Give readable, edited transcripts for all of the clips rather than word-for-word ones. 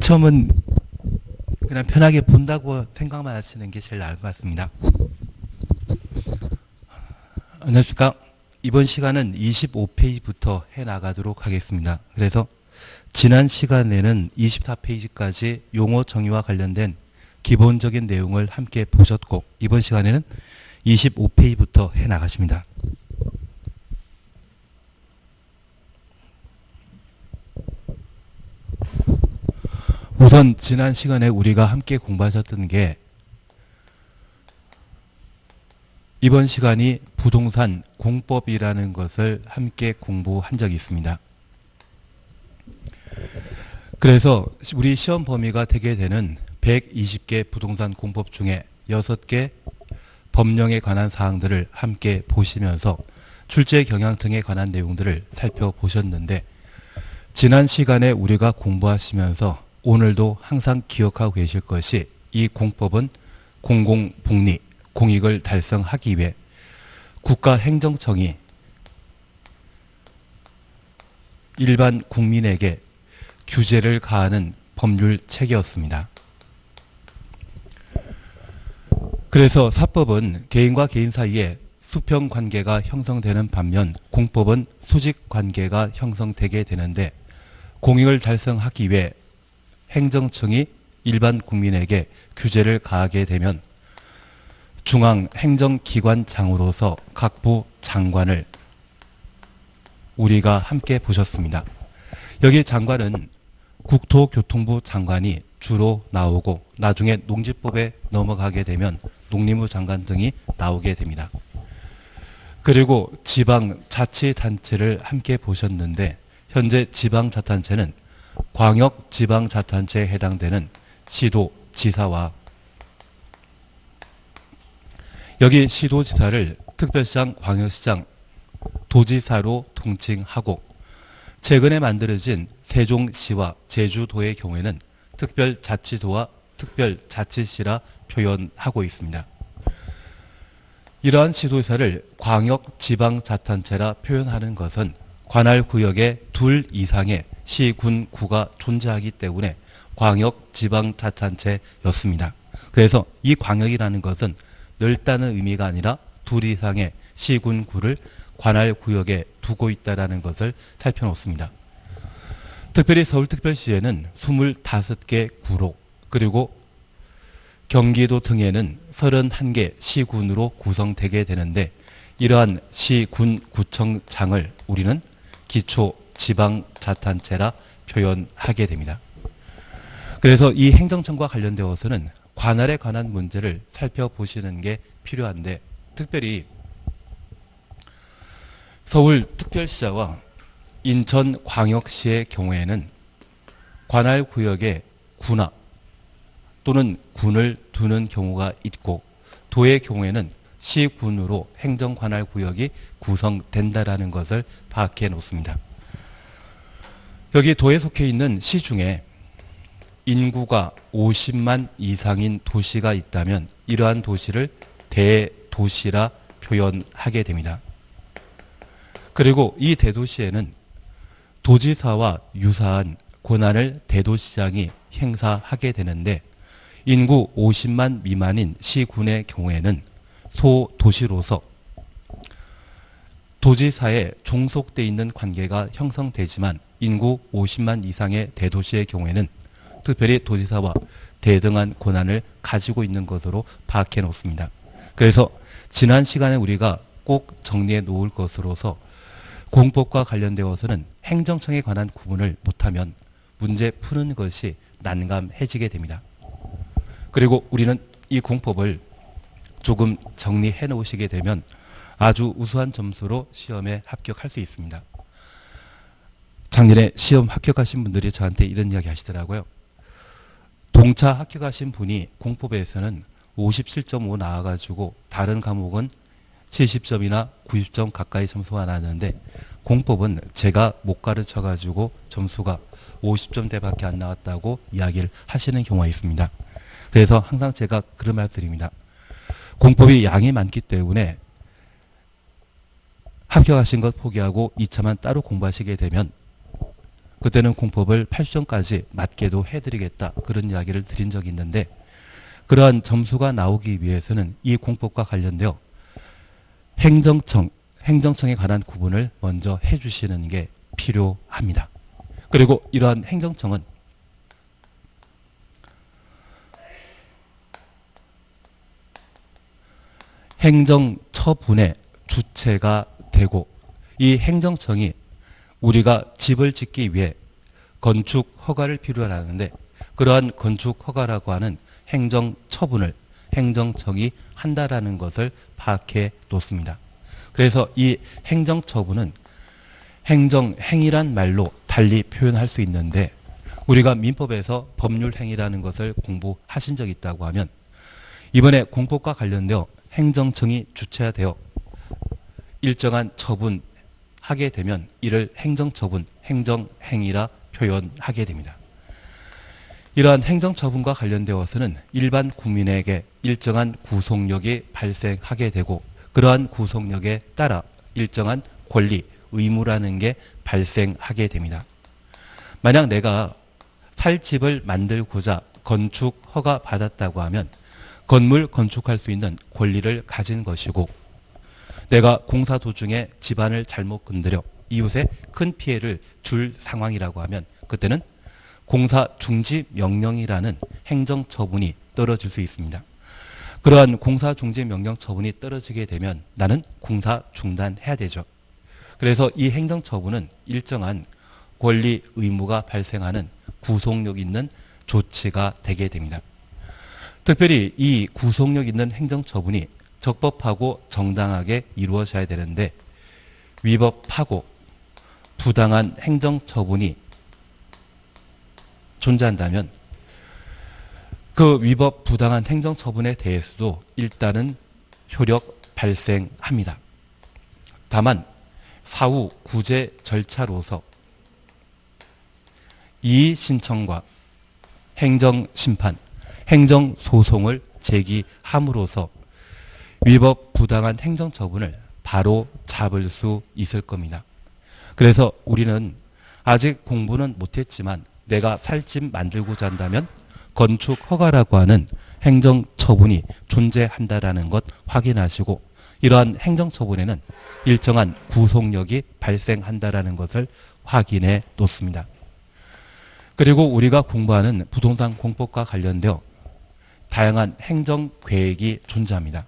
처음은 그냥 편하게 본다고 생각만 하시는 게 제일 나을 것 같습니다. 안녕하십니까. 이번 시간은 25페이지부터 해나가도록 하겠습니다. 그래서 지난 시간에는 24페이지까지 용어 정의와 관련된 기본적인 내용을 함께 보셨고, 이번 시간에는 25페이지부터 해나가십니다. 우선 지난 시간에 우리가 함께 공부하셨던 게 이번 시간이 부동산 공법이라는 것을 함께 공부한 적이 있습니다. 그래서 우리 시험 범위가 되게 되는 120개 부동산 공법 중에 6개 법령에 관한 사항들을 함께 보시면서 출제 경향 등에 관한 내용들을 살펴보셨는데, 지난 시간에 우리가 공부하시면서 오늘도 항상 기억하고 계실 것이, 이 공법은 공공복리, 공익을 달성하기 위해 국가행정청이 일반 국민에게 규제를 가하는 법률 체계였습니다. 그래서 사법은 개인과 개인 사이에 수평 관계가 형성되는 반면 공법은 수직 관계가 형성되게 되는데, 공익을 달성하기 위해 행정청이 일반 국민에게 규제를 가하게 되면 중앙행정기관장으로서 각부 장관을 우리가 함께 보셨습니다. 여기 장관은 국토교통부 장관이 주로 나오고, 나중에 농지법에 넘어가게 되면 농림부 장관 등이 나오게 됩니다. 그리고 지방자치단체를 함께 보셨는데, 현재 지방자치단체는 광역지방자치단체에 해당되는 시도지사와, 여기 시도지사를 특별시장, 광역시장, 도지사로 통칭하고, 최근에 만들어진 세종시와 제주도의 경우에는 특별자치도와 특별자치시라 표현하고 있습니다. 이러한 시도지사를 광역지방자치단체라 표현하는 것은 관할구역에 2 이상의 시, 군, 구가 존재하기 때문에 광역지방자치단체였습니다. 그래서 이 광역이라는 것은 넓다는 의미가 아니라 2 이상의 시, 군, 구를 관할구역에 두고 있다는 것을 살펴놓습니다. 특별히 서울특별시에는 25개 구로, 그리고 경기도 등에는 31개 시군으로 구성되게 되는데, 이러한 시, 군, 구청장을 우리는 기초지방자치단체라 표현하게 됩니다. 그래서 이 행정청과 관련되어서는 관할에 관한 문제를 살펴보시는 게 필요한데, 특별히 서울특별시와 인천광역시의 경우에는 관할구역에 구나 또는 군을 두는 경우가 있고, 도의 경우에는 시군으로 행정관할구역이 구성된다라는 것을 파악해 놓습니다. 여기 도에 속해 있는 시 중에 인구가 50만 이상인 도시가 있다면 이러한 도시를 대도시라 표현하게 됩니다. 그리고 이 대도시에는 도지사와 유사한 권한을 대도시장이 행사하게 되는데, 인구 50만 미만인 시군의 경우에는 소도시로서 도지사에 종속되어 있는 관계가 형성되지만, 인구 50만 이상의 대도시의 경우에는 특별히 도지사와 대등한 권한을 가지고 있는 것으로 파악해 놓습니다. 그래서 지난 시간에 우리가 꼭 정리해 놓을 것으로서, 공법과 관련되어서는 행정청에 관한 구분을 못하면 문제 푸는 것이 난감해지게 됩니다. 그리고 우리는 이 공법을 조금 정리해 놓으시게 되면 아주 우수한 점수로 시험에 합격할 수 있습니다. 작년에 시험 합격하신 분들이 저한테 이런 이야기 하시더라고요. 동차 합격하신 분이 공법에서는 57.5 나와가지고 다른 과목은 70점이나 90점 가까이 점수가 나왔는데, 공법은 제가 못 가르쳐가지고 점수가 50점대밖에 안 나왔다고 이야기를 하시는 경우가 있습니다. 그래서 항상 제가 그런 말 드립니다. 공법이 양이 많기 때문에 합격하신 것 포기하고 2차만 따로 공부하시게 되면 그때는 공법을 8점까지 맞게도 해드리겠다 그런 이야기를 드린 적이 있는데 그러한 점수가 나오기 위해서는 이 공법과 관련되어 행정청에 관한 구분을 먼저 해주시는 게 필요합니다. 그리고 이러한 행정청은 행정처분의 주체가 되고 이 행정청이 우리가 집을 짓기 위해 건축 허가를 필요로 하는데 그러한 건축 허가라고 하는 행정처분을 행정청이 한다라는 것을 파악해 놓습니다. 그래서 이 행정처분은 행정행위란 말로 달리 표현할 수 있는데 우리가 민법에서 법률행위라는 것을 공부하신 적이 있다고 하면 이번에 공법과 관련되어 행정청이 주체되어 일정한 처분하게 되면 이를 행정처분, 행정행위라 표현하게 됩니다. 이러한 행정처분과 관련되어서는 일반 국민에게 일정한 구속력이 발생하게 되고 그러한 구속력에 따라 일정한 권리, 의무라는 게 발생하게 됩니다. 만약 내가 살 집을 만들고자 건축 허가 받았다고 하면 건물 건축할 수 있는 권리를 가진 것이고 내가 공사 도중에 집안을 잘못 건드려 이웃에 큰 피해를 줄 상황이라고 하면 그때는 공사 중지 명령이라는 행정처분이 떨어질 수 있습니다. 그러한 공사 중지 명령 처분이 떨어지게 되면 나는 공사 중단해야 되죠. 그래서 이 행정처분은 일정한 권리 의무가 발생하는 구속력 있는 조치가 되게 됩니다. 특별히 이 구속력 있는 행정처분이 적법하고 정당하게 이루어져야 되는데 위법하고 부당한 행정처분이 존재한다면 그 위법 부당한 행정처분에 대해서도 일단은 효력 발생합니다. 다만 사후 구제 절차로서 이의 신청과 행정심판, 행정소송을 제기함으로써 위법 부당한 행정처분을 바로 잡을 수 있을 겁니다. 그래서 우리는 아직 공부는 못했지만 내가 살 집 만들고자 한다면 건축 허가라고 하는 행정처분이 존재한다라는 것 확인하시고 이러한 행정처분에는 일정한 구속력이 발생한다라는 것을 확인해 놓습니다. 그리고 우리가 공부하는 부동산 공법과 관련되어 다양한 행정계획이 존재합니다.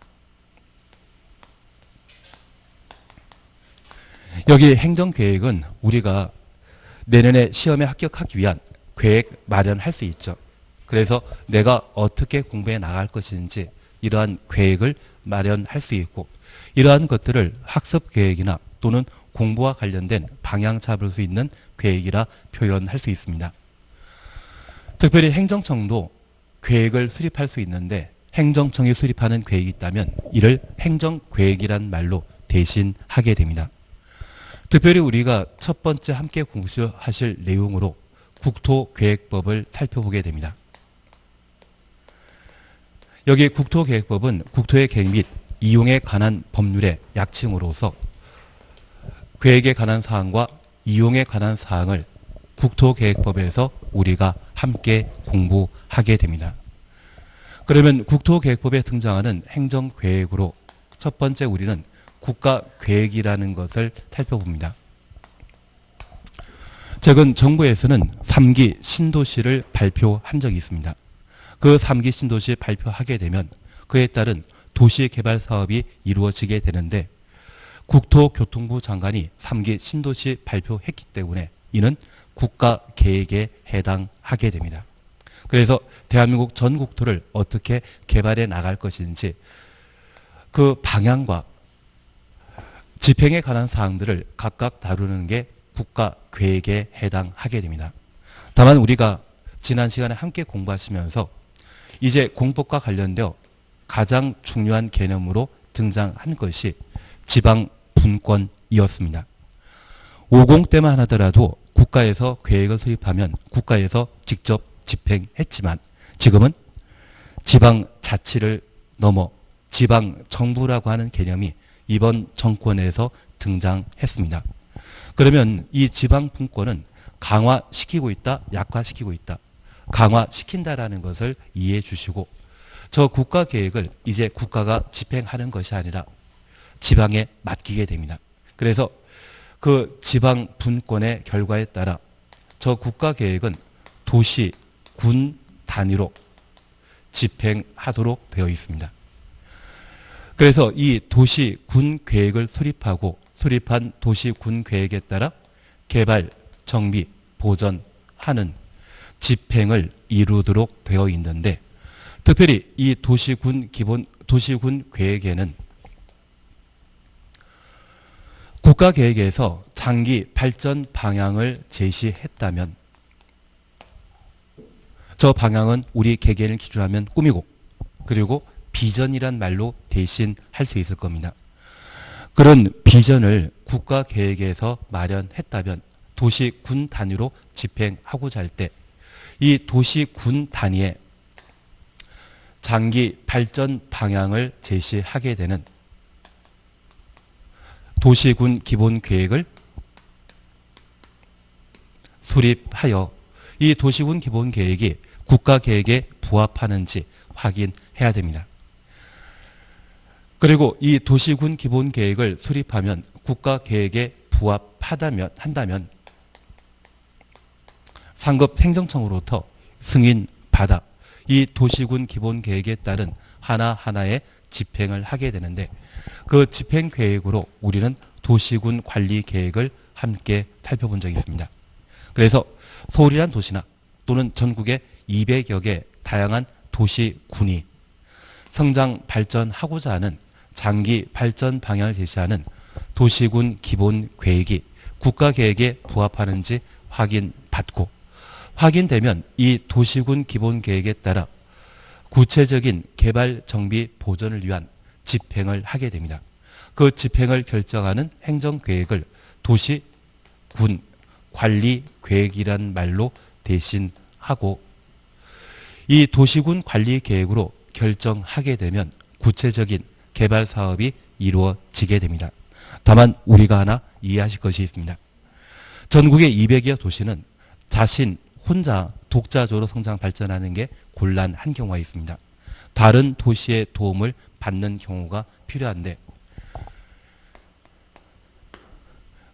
여기 행정계획은 우리가 내년에 시험에 합격하기 위한 계획 마련할 수 있죠. 그래서 내가 어떻게 공부해 나갈 것인지 이러한 계획을 마련할 수 있고 이러한 것들을 학습 계획이나 또는 공부와 관련된 방향 잡을 수 있는 계획이라 표현할 수 있습니다. 특별히 행정청도 계획을 수립할 수 있는데 행정청이 수립하는 계획이 있다면 이를 행정계획이란 말로 대신하게 됩니다. 특별히 우리가 첫 번째 함께 공부하실 내용으로 국토계획법을 살펴보게 됩니다. 여기 국토계획법은 국토의 계획 및 이용에 관한 법률의 약칭으로서 계획에 관한 사항과 이용에 관한 사항을 국토계획법에서 우리가 함께 공부하게 됩니다. 그러면 국토계획법에 등장하는 행정계획으로 첫 번째 우리는 국가계획이라는 것을 살펴봅니다. 최근 정부에서는 3기 신도시를 발표한 적이 있습니다. 그 3기 신도시 발표하게 되면 그에 따른 도시개발 사업이 이루어지게 되는데 국토교통부 장관이 3기 신도시 발표했기 때문에 이는 국가계획에 해당하게 됩니다. 그래서 대한민국 전 국토를 어떻게 개발해 나갈 것인지 그 방향과 집행에 관한 사항들을 각각 다루는 게 국가계획에 해당하게 됩니다. 다만 우리가 지난 시간에 함께 공부하시면서 이제 공법과 관련되어 가장 중요한 개념으로 등장한 것이 지방분권이었습니다. 50 때만 하더라도 국가에서 계획을 수립하면 국가에서 직접 집행했지만 지금은 지방자치를 넘어 지방정부라고 하는 개념이 이번 정권에서 등장했습니다. 그러면 이 지방분권은 강화시키고 있다, 약화시키고 있다. 강화시킨다라는 것을 이해해 주시고 저 국가계획을 이제 국가가 집행하는 것이 아니라 지방에 맡기게 됩니다. 그래서 그 지방 분권의 결과에 따라 저 국가계획은 도시, 군 단위로 집행하도록 되어 있습니다. 그래서 이 도시, 군 계획을 수립하고 수립한 도시, 군 계획에 따라 개발, 정비, 보전하는 집행을 이루도록 되어 있는데 특별히 이 도시군 계획에는 국가계획에서 장기 발전 방향을 제시했다면 저 방향은 우리 개개인을 기준으로 하면 꿈이고 그리고 비전이란 말로 대신할 수 있을 겁니다. 그런 비전을 국가계획에서 마련했다면 도시군 단위로 집행하고자 할 때 이 도시군 단위에 장기 발전 방향을 제시하게 되는 도시군 기본계획을 수립하여 이 도시군 기본계획이 국가계획에 부합하는지 확인해야 됩니다. 그리고 이 도시군 기본계획을 수립하면 국가계획에 한다면 상급 행정청으로부터 승인받아 이 도시군 기본계획에 따른 하나하나의 집행을 하게 되는데 그 집행계획으로 우리는 도시군 관리계획을 함께 살펴본 적이 있습니다. 그래서 서울이란 도시나 또는 전국의 200여 개 다양한 도시군이 성장 발전하고자 하는 장기 발전 방향을 제시하는 도시군 기본계획이 국가계획에 부합하는지 확인받고 확인되면 이 도시군 기본계획에 따라 구체적인 개발, 정비, 보전을 위한 집행을 하게 됩니다. 그 집행을 결정하는 행정계획을 도시군 관리계획이란 말로 대신하고 이 도시군 관리계획으로 결정하게 되면 구체적인 개발 사업이 이루어지게 됩니다. 다만 우리가 하나 이해하실 것이 있습니다. 전국의 200여 도시는 자신 혼자 독자적으로 성장 발전하는 게 곤란한 경우가 있습니다. 다른 도시의 도움을 받는 경우가 필요한데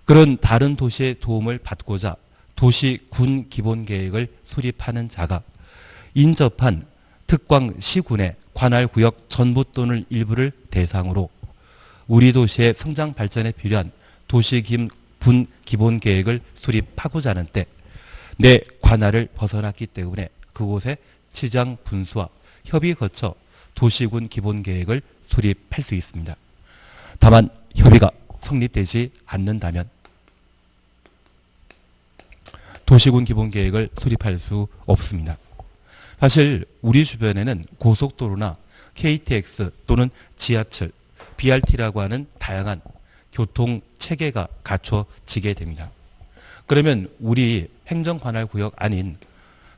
그런 다른 도시의 도움을 받고자 도시군 기본계획을 수립하는 자가 인접한 특광시군의 관할구역 전부 또는 일부를 대상으로 우리 도시의 성장 발전에 필요한 도시군 기본계획을 수립하고자 하는 때 내 관할을 벗어났기 때문에 그곳에 시장 군수와 협의 거쳐 도시군 기본계획을 수립할 수 있습니다. 다만 협의가 성립되지 않는다면 도시군 기본계획을 수립할 수 없습니다. 사실 우리 주변에는 고속도로나 KTX 또는 지하철, BRT라고 하는 다양한 교통체계가 갖춰지게 됩니다. 그러면 우리 행정관할구역 아닌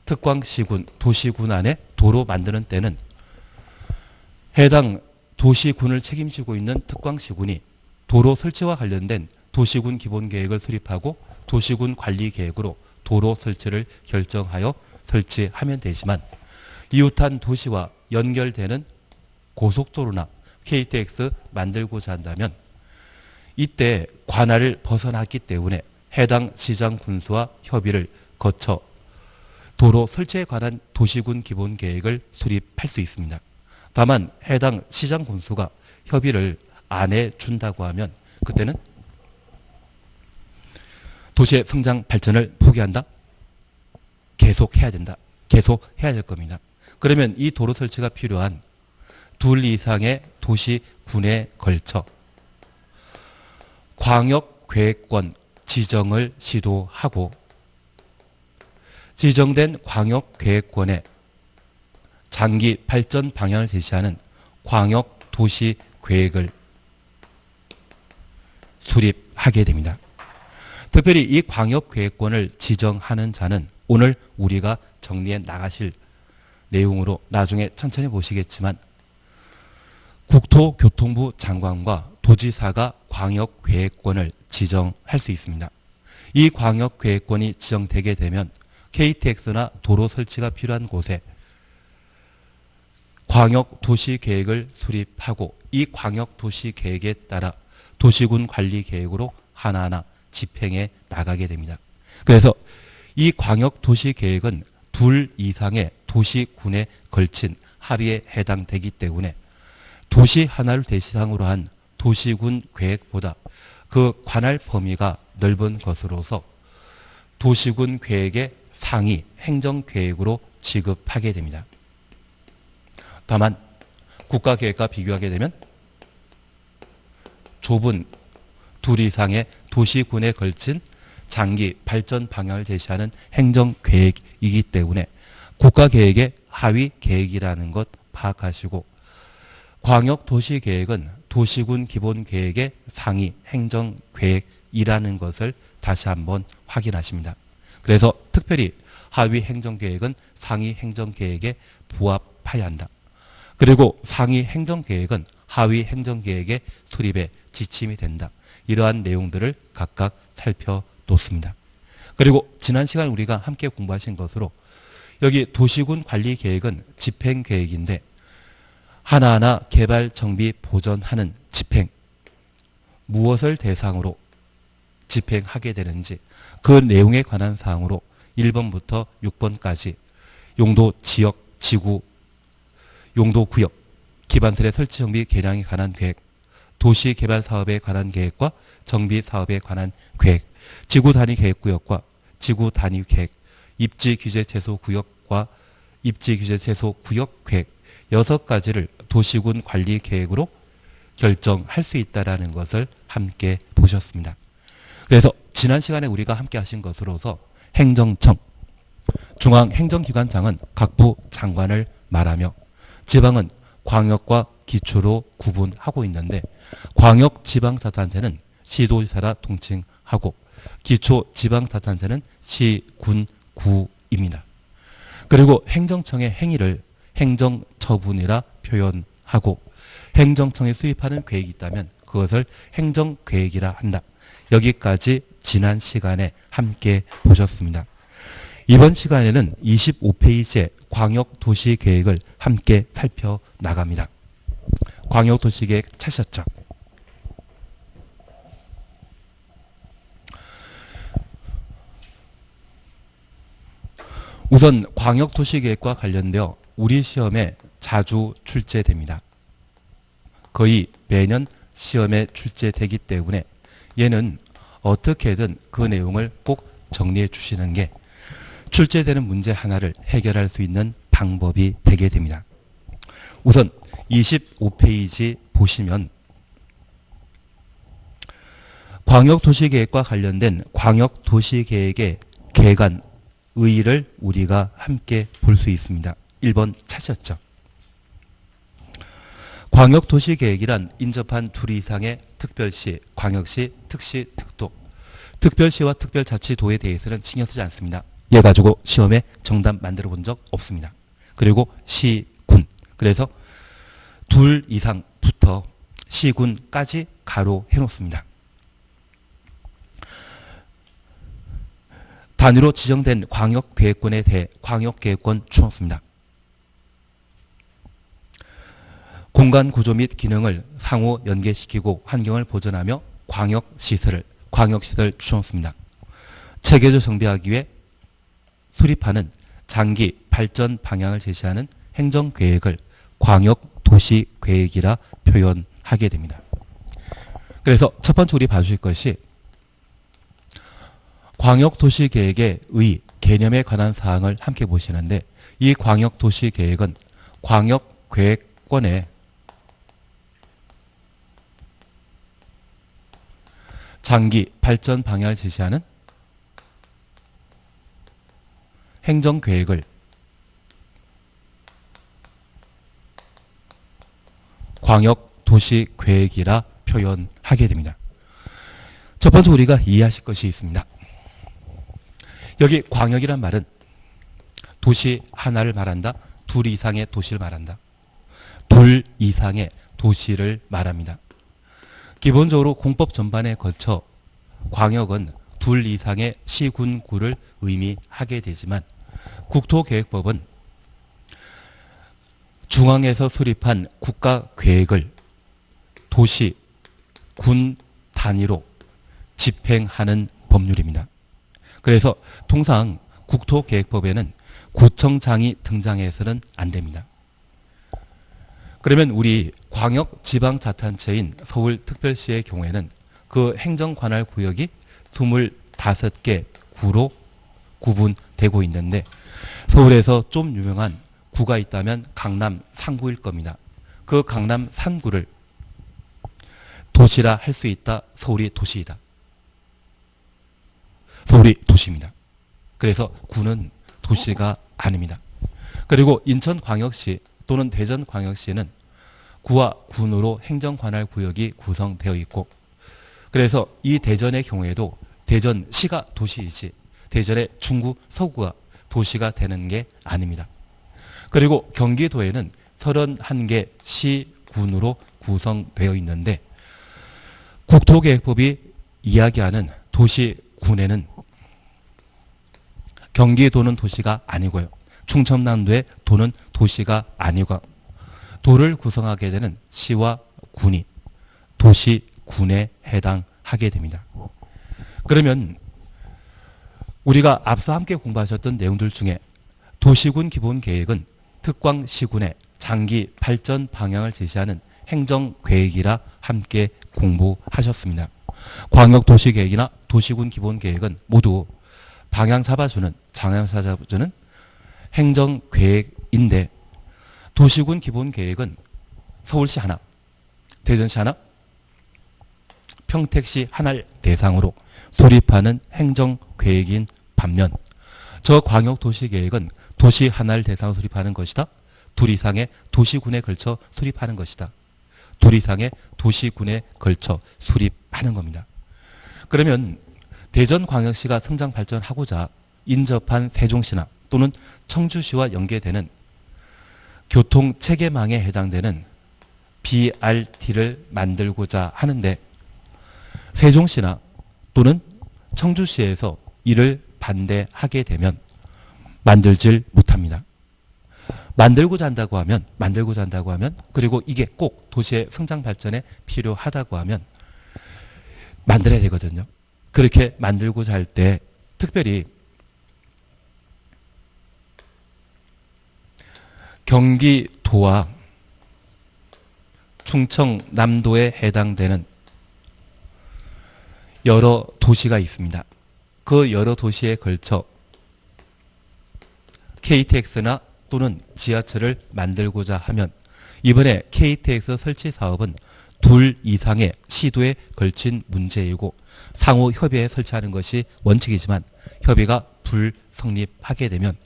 특광시군, 도시군 안에 도로 만드는 때는 해당 도시군을 책임지고 있는 특광시군이 도로 설치와 관련된 도시군 기본계획을 수립하고 도시군 관리계획으로 도로 설치를 결정하여 설치하면 되지만 이웃한 도시와 연결되는 고속도로나 KTX 만들고자 한다면 이때 관할을 벗어났기 때문에 해당 시장 군수와 협의를 거쳐 도로 설치에 관한 도시군 기본계획을 수립할 수 있습니다. 다만 해당 시장 군수가 협의를 안 해준다고 하면 그때는 도시의 성장 발전을 포기한다? 계속해야 된다. 계속해야 될 겁니다. 그러면 이 도로 설치가 필요한 둘 이상의 도시군에 걸쳐 광역계획권 지정을 시도하고 지정된 광역계획권에 장기 발전 방향을 제시하는 광역도시계획을 수립하게 됩니다. 특별히 이 광역계획권을 지정하는 자는 오늘 우리가 정리해 나가실 내용으로 나중에 천천히 보시겠지만 국토교통부 장관과 도지사가 광역계획권을 지정할 수 있습니다. 이 광역계획권이 지정되게 되면 KTX나 도로 설치가 필요한 곳에 광역도시계획을 수립하고 이 광역도시계획에 따라 도시군 관리계획으로 하나하나 집행해 나가게 됩니다. 그래서 이 광역도시계획은 둘 이상의 도시군에 걸친 합의에 해당되기 때문에 도시 하나를 대상으로 한 도시군 계획보다 그 관할 범위가 넓은 것으로서 도시군 계획의 상위 행정계획으로 취급하게 됩니다. 다만 국가계획과 비교하게 되면 좁은 둘 이상의 도시군에 걸친 장기 발전 방향을 제시하는 행정계획이기 때문에 국가계획의 하위 계획이라는 것 파악하시고 광역도시계획은 도시군 기본계획의 상위 행정계획이라는 것을 다시 한번 확인하십니다. 그래서 특별히 하위 행정계획은 상위 행정계획에 부합해야 한다. 그리고 상위 행정계획은 하위 행정계획의 수립에 지침이 된다. 이러한 내용들을 각각 살펴놓습니다. 그리고 지난 시간 우리가 함께 공부하신 것으로 여기 도시군 관리계획은 집행계획인데 하나하나 개발, 정비, 보전하는 집행, 무엇을 대상으로 집행하게 되는지 그 내용에 관한 사항으로 1번부터 6번까지 용도, 지역, 지구, 용도, 구역, 기반설의 설치, 정비, 개량에 관한 계획, 도시 개발 사업에 관한 계획과 정비 사업에 관한 계획, 지구 단위 계획구역과 지구 단위 계획, 입지 규제 최소 구역과 입지 규제 최소 구역 계획 6가지를 도시군 관리 계획으로 결정할 수 있다는 것을 함께 보셨습니다. 그래서 지난 시간에 우리가 함께 하신 것으로서 행정청, 중앙행정기관장은 각부 장관을 말하며 지방은 광역과 기초로 구분하고 있는데 광역지방자치단체는 시도지사라 통칭하고 기초지방자치단체는 시, 군, 구입니다. 그리고 행정청의 행위를 행정처분이라 표현하고 행정청이 수립하는 계획이 있다면 그것을 행정계획이라 한다. 여기까지 지난 시간에 함께 보셨습니다. 이번 시간에는 25페이지의 광역도시계획을 함께 살펴나갑니다. 광역도시계획 찾으셨죠? 우선 광역도시계획과 관련되어 우리 시험에 자주 출제됩니다. 거의 매년 시험에 출제되기 때문에 얘는 어떻게든 그 내용을 꼭 정리해 주시는 게 출제되는 문제 하나를 해결할 수 있는 방법이 되게 됩니다. 우선 25페이지 보시면 광역도시계획과 관련된 광역도시계획의 개관 의의를 우리가 함께 볼 수 있습니다. 1번 찾으셨죠? 광역도시계획이란 인접한 둘 이상의 특별시, 광역시, 특시, 특도. 특별시와 특별자치도에 대해서는 신경 쓰지 않습니다. 얘 가지고 시험에 정답 만들어 본 적 없습니다. 그리고 시, 군. 그래서 둘 이상부터 시군까지 가로 해놓습니다. 단위로 지정된 광역계획권에 대해 광역계획권 주었습니다. 공간 구조 및 기능을 상호 연계시키고 환경을 보존하며 광역시설을 주었습니다. 체계적 정비하기 위해 수립하는 장기 발전 방향을 제시하는 행정계획을 광역도시계획이라 표현하게 됩니다. 그래서 첫 번째 우리 봐주실 것이 광역도시계획의 의, 개념에 관한 사항을 함께 보시는데 이 광역도시계획은 광역계획권의 장기 발전 방향을 제시하는 행정계획을 광역도시계획이라 표현하게 됩니다. 첫 번째 우리가 이해하실 것이 있습니다. 여기 광역이란 말은 도시 하나를 말한다. 둘 이상의 도시를 말한다. 둘 이상의 도시를 말합니다. 기본적으로 공법 전반에 걸쳐 광역은 둘 이상의 시, 군, 구를 의미하게 되지만 국토계획법은 중앙에서 수립한 국가계획을 도시, 군 단위로 집행하는 법률입니다. 그래서 통상 국토계획법에는 구청장이 등장해서는 안 됩니다. 그러면 우리 광역지방자치단체인 서울특별시의 경우에는 그 행정관할구역이 25개 구로 구분되고 있는데 서울에서 좀 유명한 구가 있다면 강남 3구일 겁니다. 그 강남 3구를 도시라 할 수 있다. 서울이 도시이다. 서울이 도시입니다. 그래서 구는 도시가 아닙니다. 그리고 인천광역시 또는 대전광역시는 구와 군으로 행정관할구역이 구성되어 있고 그래서 이 대전의 경우에도 대전시가 도시이지 대전의 중구, 서구가 도시가 되는 게 아닙니다. 그리고 경기도에는 31개 시, 군으로 구성되어 있는데 국토계획법이 이야기하는 도시, 군에는 경기도는 도시가 아니고요. 충청남도의 도는 도시가 아니고 도를 구성하게 되는 시와 군이 도시, 군에 해당하게 됩니다. 그러면 우리가 앞서 함께 공부하셨던 내용들 중에 도시군 기본계획은 특광시군의 장기 발전 방향을 제시하는 행정계획이라 함께 공부하셨습니다. 광역도시계획이나 도시군 기본계획은 모두 방향 잡아주는 행정계획인데 도시군 기본계획은 서울시 하나, 대전시 하나, 평택시 하나를 대상으로 수립하는 행정계획인 반면 저 광역도시계획은 도시 하나를 대상으로 수립하는 것이다. 둘 이상의 도시군에 걸쳐 수립하는 것이다. 둘 이상의 도시군에 걸쳐 수립하는 겁니다. 그러면 대전광역시가 성장 발전하고자 인접한 세종시나 또는 청주시와 연계되는 교통체계망에 해당되는 BRT를 만들고자 하는데 세종시나 또는 청주시에서 이를 반대하게 되면 만들질 못합니다. 만들고자 한다고 하면 그리고 이게 꼭 도시의 성장 발전에 필요하다고 하면 만들어야 되거든요. 그렇게 만들고자 할 때 특별히 경기도와 충청남도에 해당되는 여러 도시가 있습니다. 그 여러 도시에 걸쳐 KTX나 또는 지하철을 만들고자 하면 이번에 KTX 설치 사업은 둘 이상의 시도에 걸친 문제이고 상호 협의에 설치하는 것이 원칙이지만 협의가 불성립하게 되면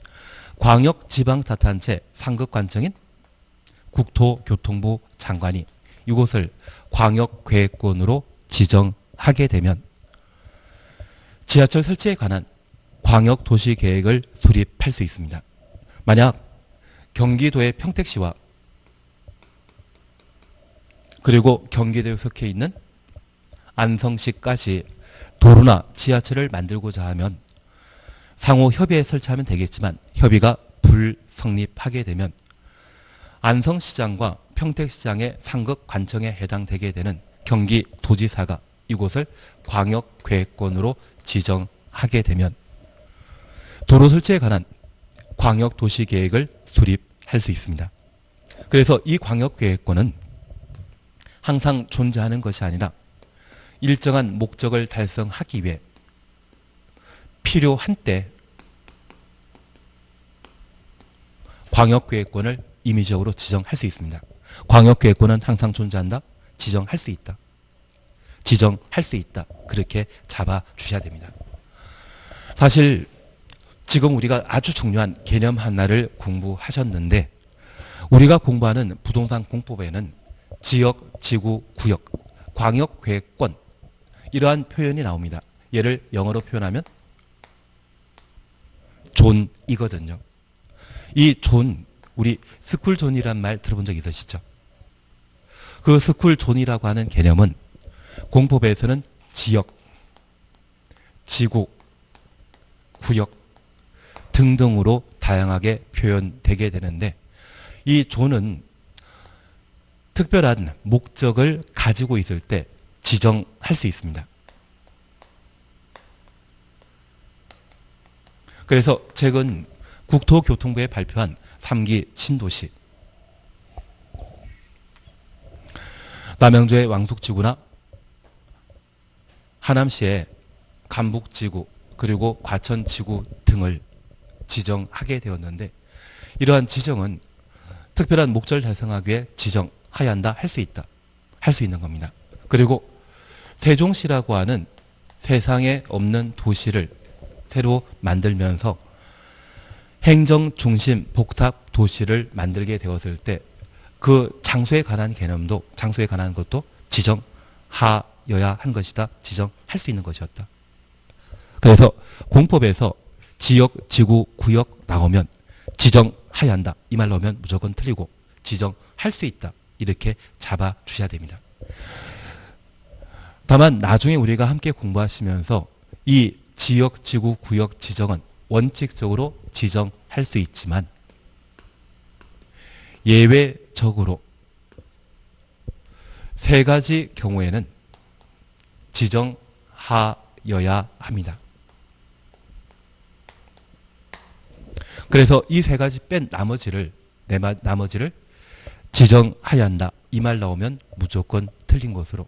광역지방자치단체 상급관청인 국토교통부 장관이 이곳을 광역계획권으로 지정하게 되면 지하철 설치에 관한 광역도시계획을 수립할 수 있습니다. 만약 경기도의 평택시와 그리고 경기도에 속해 있는 안성시까지 도로나 지하철을 만들고자 하면 상호 협의에 설치하면 되겠지만 협의가 불성립하게 되면 안성시장과 평택시장의 상급 관청에 해당되게 되는 경기도지사가 이곳을 광역계획권으로 지정하게 되면 도로 설치에 관한 광역도시계획을 수립할 수 있습니다. 그래서 이 광역계획권은 항상 존재하는 것이 아니라 일정한 목적을 달성하기 위해 필요한 때 광역계획권을 임의적으로 지정할 수 있습니다. 광역계획권은 항상 존재한다. 지정할 수 있다. 지정할 수 있다. 그렇게 잡아주셔야 됩니다. 사실 지금 우리가 아주 중요한 개념 하나를 공부하셨는데 우리가 공부하는 부동산 공법에는 지역, 지구, 구역, 광역계획권 이러한 표현이 나옵니다. 얘를 영어로 표현하면 존이거든요. 이 존, 우리 스쿨존이란 말 들어본 적 있으시죠? 그 스쿨존이라고 하는 개념은 공법에서는 지역, 지구, 구역 등등으로 다양하게 표현되게 되는데 이 조는 특별한 목적을 가지고 있을 때 지정할 수 있습니다. 그래서 최근 국토교통부에 발표한 3기 신도시 남양주의 왕숙지구나 하남시의 감북지구 그리고 과천지구 등을 지정하게 되었는데 이러한 지정은 특별한 목적을 달성하기 위해 지정하여야 한다 할 수 있다 할 수 있는 겁니다. 그리고 세종시라고 하는 세상에 없는 도시를 새로 만들면서 행정중심 복합 도시를 만들게 되었을 때 그 장소에 관한 개념도 장소에 관한 것도 지정하여야 한 것이다. 지정할 수 있는 것이었다. 그래서 공법에서 지역, 지구, 구역 나오면 지정하여야 한다. 이 말 나오면 무조건 틀리고 지정할 수 있다. 이렇게 잡아주셔야 됩니다. 다만 나중에 우리가 함께 공부하시면서 이 지역, 지구, 구역 지정은 원칙적으로 지정할 수 있지만 예외적으로 세 가지 경우에는 지정하여야 합니다. 그래서 이 세 가지 뺀 나머지를 지정하여야 한다. 이 말 나오면 무조건 틀린 것으로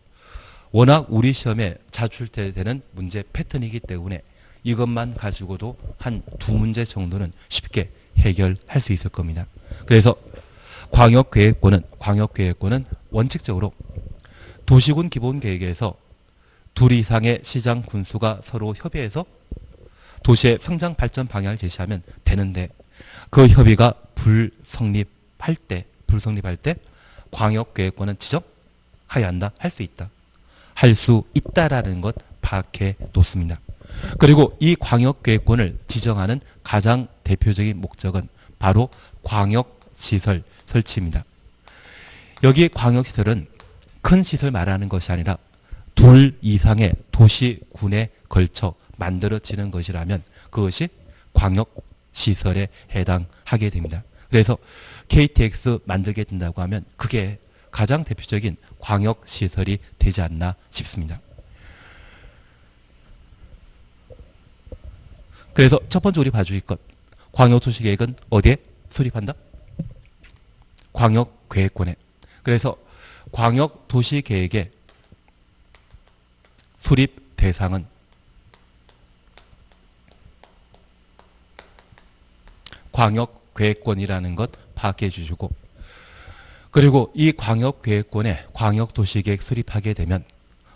워낙 우리 시험에 자주 출제되는 문제 패턴이기 때문에 이것만 가지고도 한 두 문제 정도는 쉽게 해결할 수 있을 겁니다. 그래서 광역계획권은 원칙적으로 도시군 기본계획에서 둘 이상의 시장 군수가 서로 협의해서 도시의 성장 발전 방향을 제시하면 되는데 그 협의가 불성립할 때 광역계획권은 지정하여야 한다. 할 수 있다. 할 수 있다라는 것 파악해 놓습니다. 그리고 이 광역계획권을 지정하는 가장 대표적인 목적은 바로 광역시설 설치입니다. 여기 광역시설은 큰 시설 말하는 것이 아니라 둘 이상의 도시군에 걸쳐 만들어지는 것이라면 그것이 광역시설에 해당하게 됩니다. 그래서 KTX 만들게 된다고 하면 그게 가장 대표적인 광역시설이 되지 않나 싶습니다. 그래서 첫 번째 우리 봐주실 것 광역도시계획은 어디에 수립한다? 광역계획권에. 그래서 광역도시계획의 수립 대상은 광역계획권이라는 것 파악해 주시고 그리고 이 광역계획권에 광역도시계획 수립하게 되면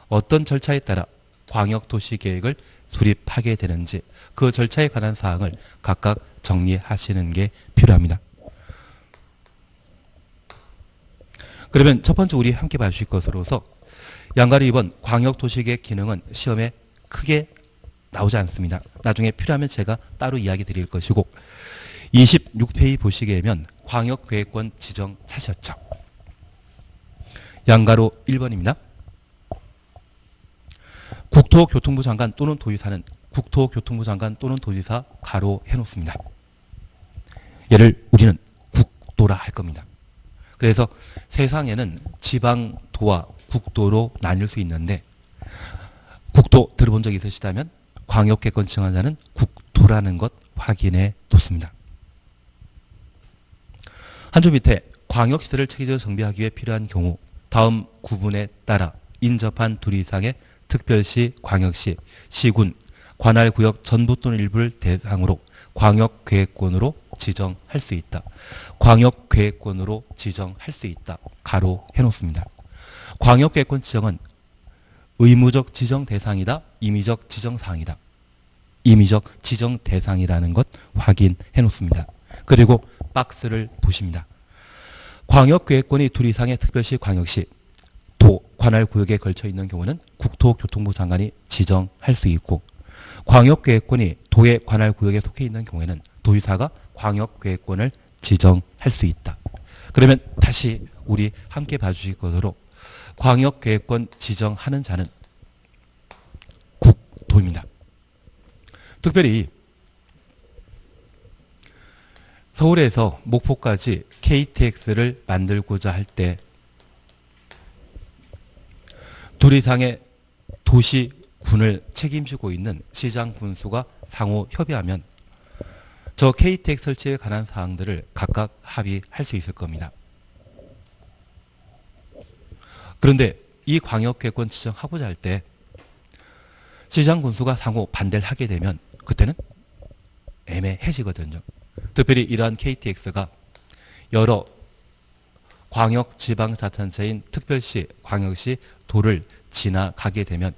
어떤 절차에 따라 광역도시계획을 수립하게 되는지 그 절차에 관한 사항을 각각 정리하시는 게 필요합니다. 그러면 첫 번째 우리 함께 봐주실 것으로서 양가리 2번 광역도시계획 기능은 시험에 크게 나오지 않습니다. 나중에 필요하면 제가 따로 이야기 드릴 것이고 26페이지 보시게 되면 광역계획권 지정 찾으셨죠. 양가로 1번입니다. 국토교통부 장관 또는 도지사는 국토교통부 장관 또는 도지사 가로 해놓습니다. 얘를 우리는 국도라 할 겁니다. 그래서 세상에는 지방도와 국도로 나뉠 수 있는데 국도 들어본 적 있으시다면 광역계획권 지정한 자는 국도라는 것 확인해 놓습니다. 한 줄 밑에 광역시설을 체계적으로 정비하기 위해 필요한 경우 다음 구분에 따라 인접한 둘 이상의 특별시, 광역시, 시군, 관할구역 전부 또는 일부를 대상으로 광역계획권으로 지정할 수 있다. 광역계획권으로 지정할 수 있다. 가로 해놓습니다. 광역계획권 지정은 의무적 지정 대상이다. 임의적 지정 사항이다. 임의적 지정 대상이라는 것 확인해 놓습니다. 그리고 박스를 보십니다. 광역계획권이 둘 이상의 특별시, 광역시, 도, 관할구역에 걸쳐 있는 경우는 국토교통부 장관이 지정할 수 있고 광역계획권이 도의 관할구역에 속해 있는 경우에는 도지사가 광역계획권을 지정할 수 있다. 그러면 다시 우리 함께 봐주실 것으로 광역계획권 지정하는 자는 국도입니다. 특별히 서울에서 목포까지 KTX를 만들고자 할 때 둘 이상의 도시군을 책임지고 있는 시장 군수가 상호 협의하면 저 KTX 설치에 관한 사항들을 각각 합의할 수 있을 겁니다. 그런데 이 광역계획권 지정하고자 할 때 시장 군수가 상호 반대를 하게 되면 그때는 애매해지거든요. 특별히 이러한 KTX가 여러 광역지방자치단체인 특별시, 광역시, 도를 지나가게 되면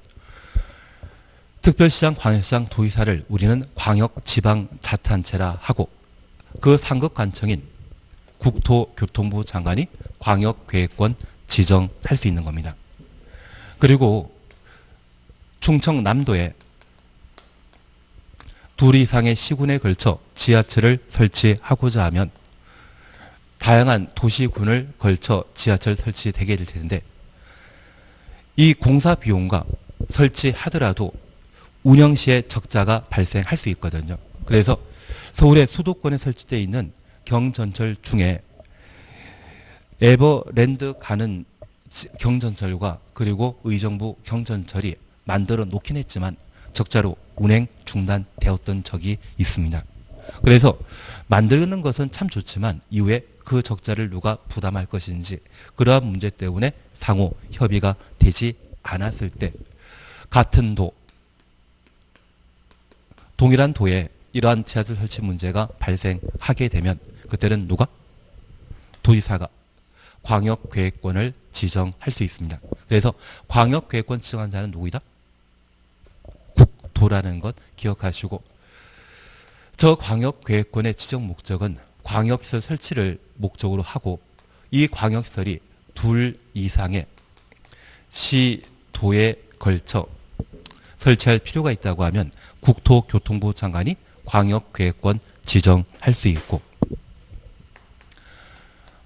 특별시장, 광역시장, 도의사를 우리는 광역지방자치단체라 하고 그 상급관청인 국토교통부 장관이 광역계획권 지정할 수 있는 겁니다. 그리고 충청남도에 둘 이상의 시군에 걸쳐 지하철을 설치하고자 하면 다양한 도시군을 걸쳐 지하철 설치되게 될 텐데 이 공사 비용과 설치하더라도 운영 시에 적자가 발생할 수 있거든요. 그래서 서울의 수도권에 설치되어 있는 경전철 중에 에버랜드 가는 경전철과 그리고 의정부 경전철이 만들어 놓긴 했지만 적자로 운행 중단되었던 적이 있습니다. 그래서 만드는 것은 참 좋지만 이후에 그 적자를 누가 부담할 것인지 그러한 문제 때문에 상호 협의가 되지 않았을 때 같은 도, 동일한 도에 이러한 지하철 설치 문제가 발생하게 되면 그때는 누가? 도지사가 광역계획권을 지정할 수 있습니다. 그래서 광역계획권 지정한 자는 누구이다? 국토라는 것 기억하시고 저 광역계획권의 지정 목적은 광역시설 설치를 목적으로 하고 이 광역시설이 둘 이상의 시도에 걸쳐 설치할 필요가 있다고 하면 국토교통부 장관이 광역계획권 지정할 수 있고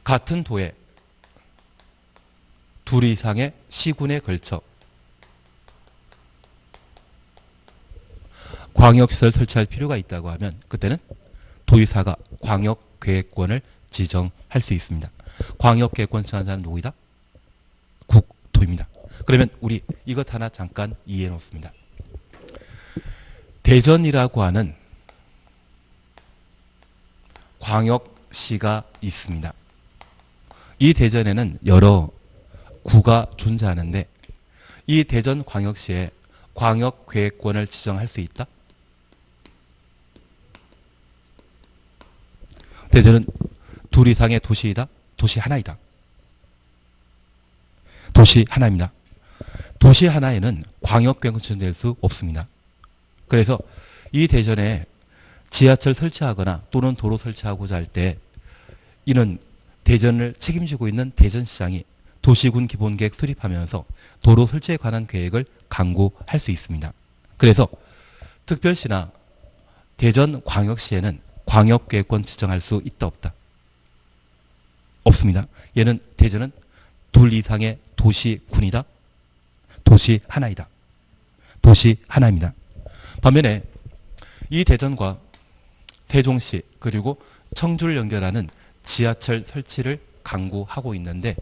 같은 도에 둘 이상의 시군에 걸쳐 광역시설 설치할 필요가 있다고 하면 그때는 도의사가 광역계획권을 지정할 수 있습니다. 광역계획권 지정한 자는 누구이다? 국토입니다. 그러면 우리 이것 하나 잠깐 이해해 놓습니다. 대전이라고 하는 광역시가 있습니다. 이 대전에는 여러 구가 존재하는데 이 대전광역시에 광역계획권을 지정할 수 있다? 대전은 둘 이상의 도시이다? 도시 하나이다. 도시 하나입니다. 도시 하나에는 광역계획권 지정될 수 없습니다. 그래서 이 대전에 지하철 설치하거나 또는 도로 설치하고자 할 때 이는 대전을 책임지고 있는 대전시장이 도시군 기본계획 수립하면서 도로 설치에 관한 계획을 강구할 수 있습니다. 그래서 특별시나 대전광역시에는 광역계획권 지정할 수 있다 없다? 없습니다. 얘는 대전은 둘 이상의 도시군이다? 도시 하나이다. 도시 하나입니다. 반면에 이 대전과 세종시 그리고 청주를 연결하는 지하철 설치를 강구하고 있는데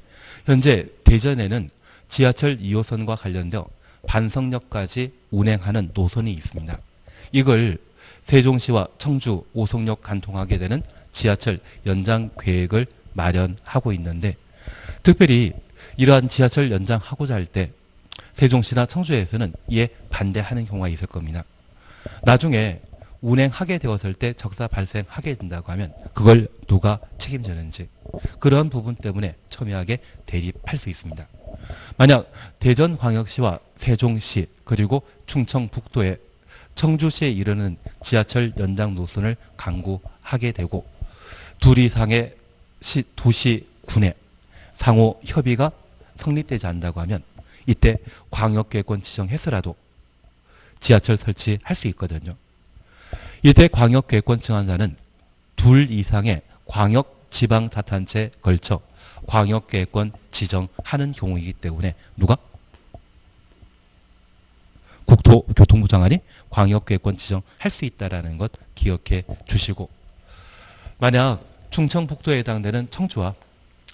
현재 대전에는 지하철 2호선과 관련되어 반석역까지 운행하는 노선이 있습니다. 이걸 세종시와 청주, 오송역 간통하게 되는 지하철 연장 계획을 마련하고 있는데 특별히 이러한 지하철 연장하고자 할 때 세종시나 청주에서는 이에 반대하는 경우가 있을 겁니다. 나중에 운행하게 되었을 때 적자 발생하게 된다고 하면 그걸 누가 책임지는지 그런 부분 때문에 첨예하게 대립할 수 있습니다. 만약 대전광역시와 세종시 그리고 충청북도에 청주시에 이르는 지하철 연장 노선을 강구하게 되고 둘 이상의 도시군의 상호 협의가 성립되지 않는다고 하면 이때 광역계획권 지정해서라도 지하철 설치할 수 있거든요. 이때 광역계획권 지정자는 둘 이상의 광역지방자치단체에 걸쳐 광역계획권 지정하는 경우이기 때문에 누가? 국토 국토교통부 장관이 광역계획권 지정할 수 있다는 것 기억해 주시고, 만약 충청북도에 해당되는 청주와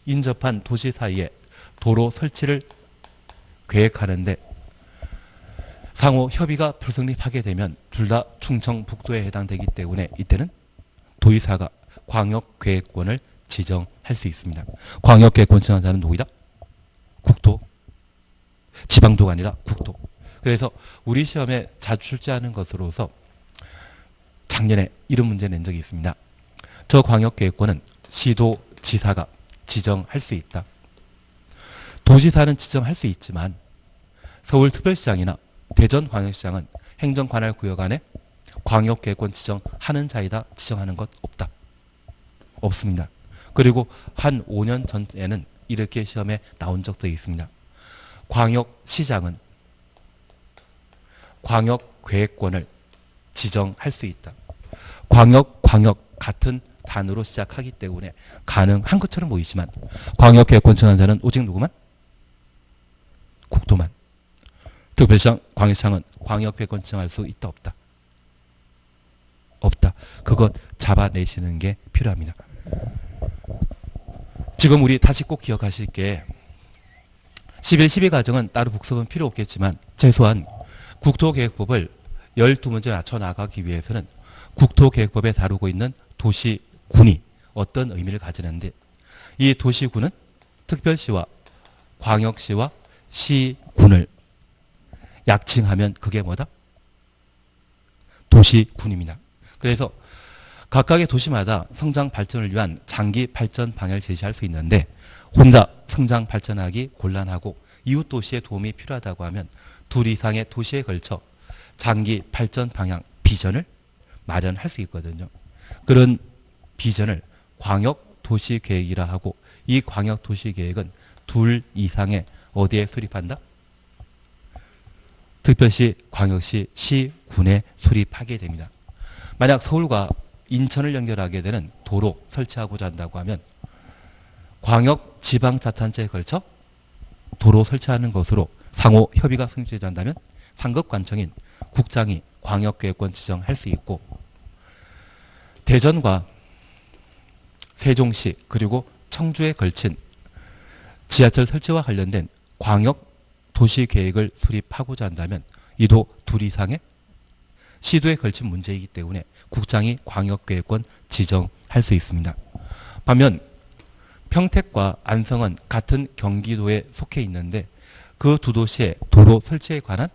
인접한 도시 사이에 도로 설치를 계획하는데 상호 협의가 불성립하게 되면 둘 다 충청북도에 해당되기 때문에 이때는 도의사가 광역계획권을 지정할 수 있습니다. 광역계획권 지정한 자는 누구이다? 국토. 지방도가 아니라 국토. 그래서 우리 시험에 자주 출제하는 것으로서 작년에 이런 문제 낸 적이 있습니다. 저 광역계획권은 시도지사가 지정할 수 있다. 도지사는 지정할 수 있지만 서울특별시장이나 대전광역시장은 행정관할구역 안에 광역계획권 지정하는 자이다, 지정하는 것 없다. 없습니다. 그리고 한 5년 전에는 이렇게 시험에 나온 적도 있습니다. 광역시장은 광역계획권을 지정할 수 있다. 광역 같은 단어로 시작하기 때문에 가능한 것처럼 보이지만 광역계획권 지정한 자는 오직 누구만? 국토만. 특별시장, 광역시장은 광역계획권 지정할 수 있다, 없다? 없다. 그것 잡아내시는 게 필요합니다. 지금 우리 다시 꼭 기억하실 게 11, 12 과정은 따로 복습은 필요 없겠지만 최소한 국토계획법을 12문제 맞춰 나가기 위해서는 국토계획법에 다루고 있는 도시군이 어떤 의미를 가지는데, 이 도시군은 특별시와 광역시와 시군을 약칭하면 그게 뭐다? 도시군입니다. 그래서 각각의 도시마다 성장 발전을 위한 장기 발전 방향을 제시할 수 있는데 혼자 성장 발전하기 곤란하고 이웃 도시의 도움이 필요하다고 하면 둘 이상의 도시에 걸쳐 장기 발전 방향 비전을 마련할 수 있거든요. 그런 비전을 광역도시계획이라 하고, 이 광역도시계획은 둘 이상의 어디에 수립한다? 특별시, 광역시, 시군에 수립하게 됩니다. 만약 서울과 인천을 연결하게 되는 도로 설치하고자 한다고 하면 광역 지방자치단체에 걸쳐 도로 설치하는 것으로 상호 협의가 성립되지 않는다면 상급관청인 국장이 광역계획권 지정할 수 있고, 대전과 세종시 그리고 청주에 걸친 지하철 설치와 관련된 광역 도시계획을 수립하고자 한다면 이도 둘 이상의 시도에 걸친 문제이기 때문에 국장이 광역계획권 지정할 수 있습니다. 반면 평택과 안성은 같은 경기도에 속해 있는데 그 두 도시의 도로 설치에 관한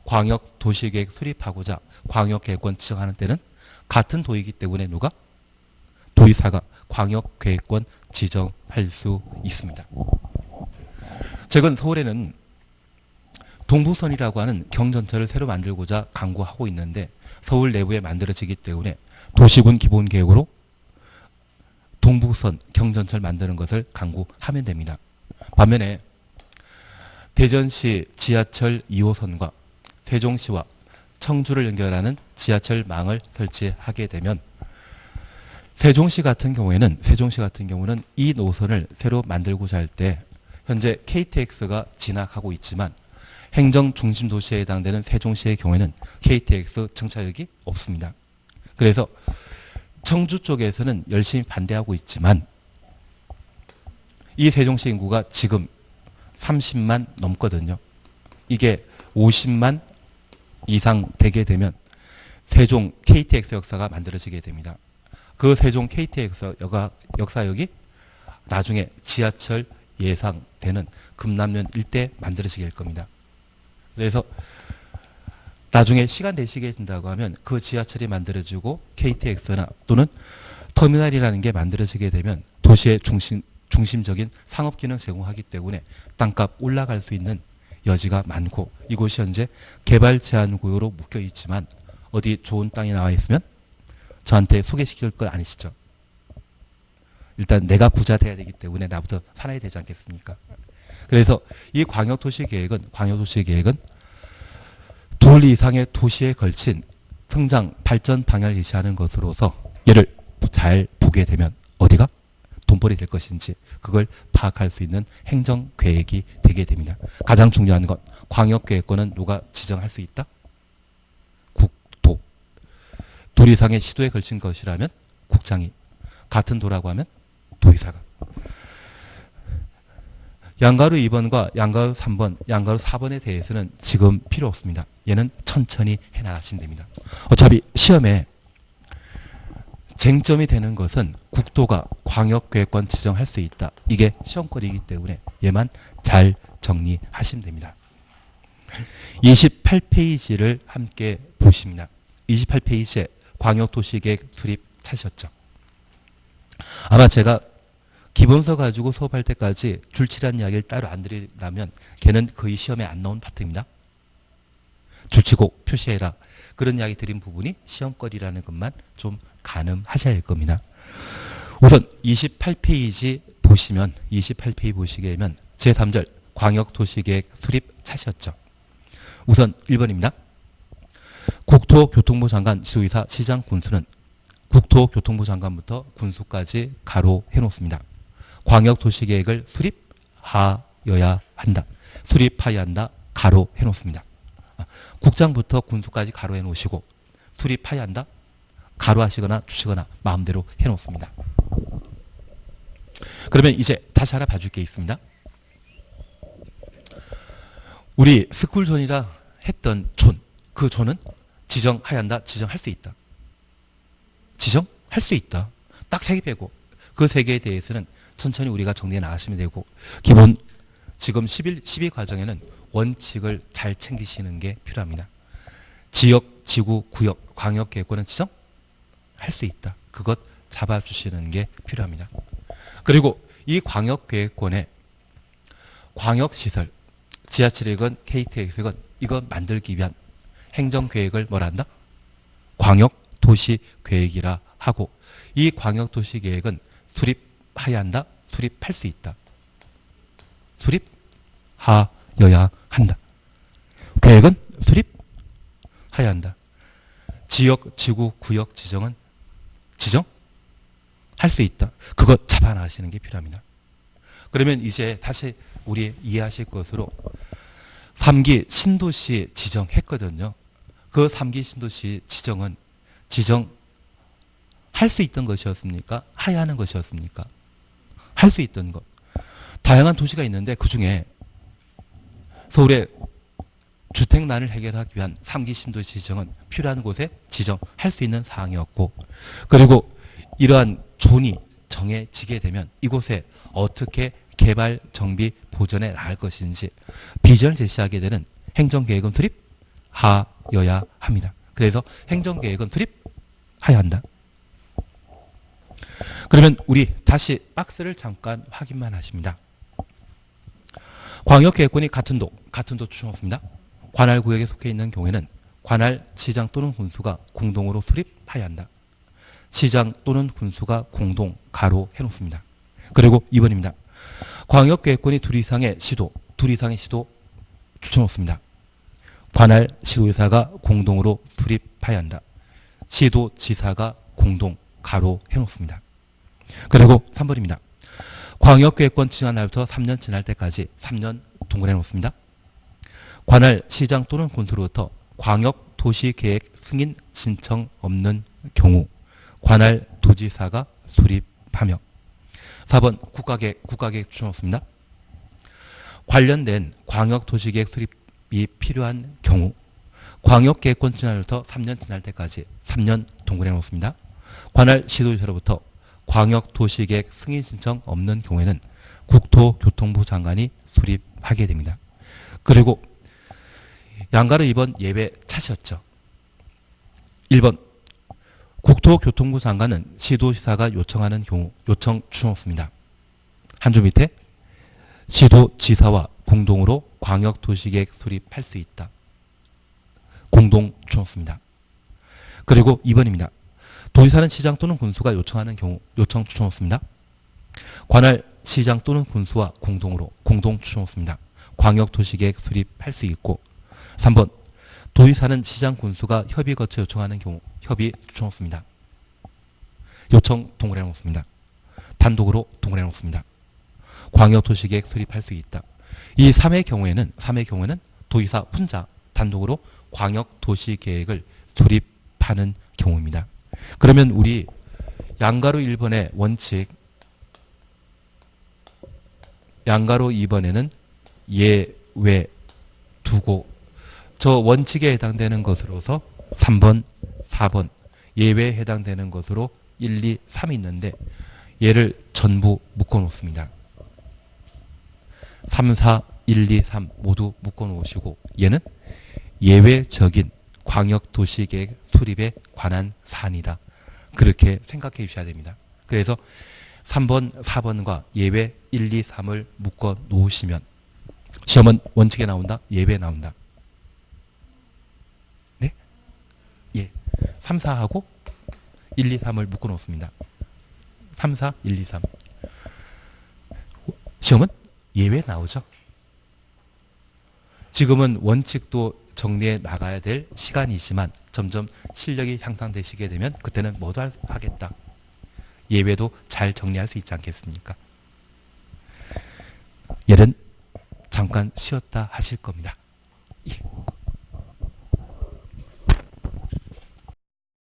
광역도시계획 수립하고자 광역계획권 지정하는 때는 같은 도이기 때문에 누가? 도의사가 광역계획권 지정할 수 있습니다. 최근 서울에는 동부선이라고 하는 경전철을 새로 만들고자 강구하고 있는데 서울 내부에 만들어지기 때문에 도시군 기본계획으로 동부선 경전철 만드는 것을 강구하면 됩니다. 반면에 대전시 지하철 2호선과 세종시와 청주를 연결하는 지하철망을 설치하게 되면 세종시 같은 경우는 이 노선을 새로 만들고자 할 때 현재 KTX가 진학하고 있지만 행정 중심 도시에 해당되는 세종시의 경우에는 KTX 정차역이 없습니다. 그래서 청주 쪽에서는 열심히 반대하고 있지만 이 세종시 인구가 지금 30만 넘거든요. 이게 50만 이상 되게 되면 세종 KTX 역사가 만들어지게 됩니다. 그 세종 KTX 역사역이 나중에 지하철 예상되는 금남면 일대 만들어지게 될 겁니다. 그래서 나중에 시간 되시게 된다고 하면 그 지하철이 만들어지고 KTX나 또는 터미널이라는 게 만들어지게 되면 도시의 중심적인 상업기능 제공하기 때문에 땅값 올라갈 수 있는 여지가 많고, 이곳이 현재 개발 제한 구역으로 묶여 있지만 어디 좋은 땅이 나와 있으면 저한테 소개시킬 거 아니시죠? 일단 내가 부자 돼야 되기 때문에 나부터 살아야 되지 않겠습니까? 그래서 이 광역도시계획은 둘 이상의 도시에 걸친 성장 발전 방향을 제시하는 것으로서 얘를 잘 보게 되면 어디가 돈벌이 될 것인지 그걸 파악할 수 있는 행정계획이 되게 됩니다. 가장 중요한 건 광역계획권은 누가 지정할 수 있다? 국토. 둘 이상의 시도에 걸친 것이라면 국장이, 같은 도라고 하면 도의사가. 양가로 2번과 양가로 3번, 양가로 4번에 대해서는 지금 필요 없습니다. 얘는 천천히 해나가시면 됩니다. 어차피 시험에 쟁점이 되는 것은 국토가 광역계획권 지정할 수 있다. 이게 시험거리이기 때문에 얘만 잘 정리하시면 됩니다. 28페이지를 함께 보십니다. 28페이지에 광역도시계획 수립 찾으셨죠? 아마 제가 기본서 가지고 수업할 때까지 줄치란 이야기를 따로 안 드린다면 걔는 거의 시험에 안 나온 파트입니다. 줄치고 표시해라. 그런 이야기 드린 부분이 시험거리라는 것만 좀 가늠하셔야 할 겁니다. 우선 28페이지 보시면 28페이지 보시게 되면 제3절 광역도시계획 수립 차시였죠. 우선 1번입니다. 국토교통부 장관, 지도의사, 시장, 군수는 국토교통부 장관부터 군수까지 가로 해놓습니다. 광역도시계획을 수립하여야 한다. 수립하여야 한다. 가로 해놓습니다. 국장부터 군수까지 가로 해놓으시고 수립하여야 한다. 가로 하시거나 주시거나 마음대로 해놓습니다. 그러면 이제 다시 하나 봐줄 게 있습니다. 우리 스쿨존이라 했던 존, 그 존은 지정하여야 한다. 지정할 수 있다. 지정할 수 있다. 딱 3개 빼고 그 3개에 대해서는 천천히 우리가 정리해 나가시면 되고 기본 지금 12 과정에는 원칙을 잘 챙기시는 게 필요합니다. 지역, 지구, 구역, 광역계획권은 지정할 수 있다. 그것 잡아주시는 게 필요합니다. 그리고 이 광역계획권에 광역시설, 지하철이건 KTX건 이거 만들기 위한 행정계획을 뭐라 한다? 광역도시계획이라 하고 이 광역도시계획은 수립하여야 한다. 수립할 수 있다. 수립하여야 한다. 계획은 수립하여야 한다. 지역, 지구, 구역 지정은 지정할 수 있다. 그거 잡아나가시는 게 필요합니다. 그러면 이제 다시 우리 이해하실 것으로 3기 신도시 지정했거든요. 그 3기 신도시 지정은 지정할 수 있던 것이었습니까? 하야 하는 것이었습니까? 할 수 있던 것. 다양한 도시가 있는데 그중에 서울의 주택난을 해결하기 위한 3기 신도시 지정은 필요한 곳에 지정할 수 있는 사항이었고 그리고 이러한 존이 정해지게 되면 이곳에 어떻게 개발, 정비, 보전해 나갈 것인지 비전을 제시하게 되는 행정계획은 수립하여야 합니다. 그래서 행정계획은 수립하여야 한다. 그러면 우리 다시 박스를 잠깐 확인만 하십니다. 광역계획권이 같은 도 추정했습니다. 관할구역에 속해 있는 경우에는 관할, 시장 또는 군수가 공동으로 수립하여야 한다. 시장 또는 군수가 공동 가로 해놓습니다. 그리고 2번입니다. 광역계획권이 둘 이상의 시도 추천했습니다. 관할, 시도의사가 공동으로 수립하여야 한다. 시도지사가 공동 가로 해놓습니다. 그리고 3번입니다. 광역계획권 지정한 날부터 3년 지날 때까지 3년 동그래 놓습니다. 관할, 시장 또는 군수로부터 광역도시계획 승인 신청 없는 경우 관할 도지사가 수립하며 4번 국가계획 추천했습니다. 관련된 광역도시계획 수립이 필요한 경우 광역계획권 지정한 날부터 3년 지날 때까지 3년 동그래 놓습니다. 관할, 시도지사로부터 광역도시계획 승인 신청 없는 경우에는 국토교통부 장관이 수립하게 됩니다. 그리고 양가로 2번 예외 차시였죠. 1번 국토교통부 장관은 시도지사가 요청하는 경우 요청 추천했습니다. 한 줄 밑에 시도지사와 공동으로 광역도시계획 수립할 수 있다. 공동 추천했습니다. 그리고 2번입니다. 도지사는 시장 또는 군수가 요청하는 경우 요청 추천했습니다. 관할, 시장 또는 군수와 공동으로 공동 추천했습니다. 광역도시계획 수립할 수 있고 3번 도지사는 시장, 군수가 협의 거쳐 요청하는 경우 협의 추천했습니다. 요청 동그래 놓습니다. 단독으로 동그래 놓습니다. 광역도시계획 수립할 수 있다. 이 3의 경우에는 도지사 혼자 단독으로 광역도시계획을 수립하는 경우입니다. 그러면 우리 양가로 1번의 원칙, 양가로 2번에는 예외 두고 저 원칙에 해당되는 것으로서 3번, 4번 예외에 해당되는 것으로 1, 2, 3이 있는데 얘를 전부 묶어놓습니다. 3, 4, 1, 2, 3 모두 묶어놓으시고 얘는 예외적인 광역도시계획 수립에 관한 사안이다. 그렇게 생각해 주셔야 됩니다. 그래서 3번, 4번과 예외 1, 2, 3을 묶어 놓으시면 시험은 원칙에 나온다? 예외에 나온다? 네? 예. 3, 4하고 1, 2, 3을 묶어 놓습니다. 3, 4, 1, 2, 3. 시험은 예외 나오죠? 지금은 원칙도 정리해 나가야 될 시간이지만 점점 실력이 향상되시게 되면 그때는 뭐도 하겠다. 예외도 잘 정리할 수 있지 않겠습니까? 얘는 잠깐 쉬었다 하실 겁니다. 예.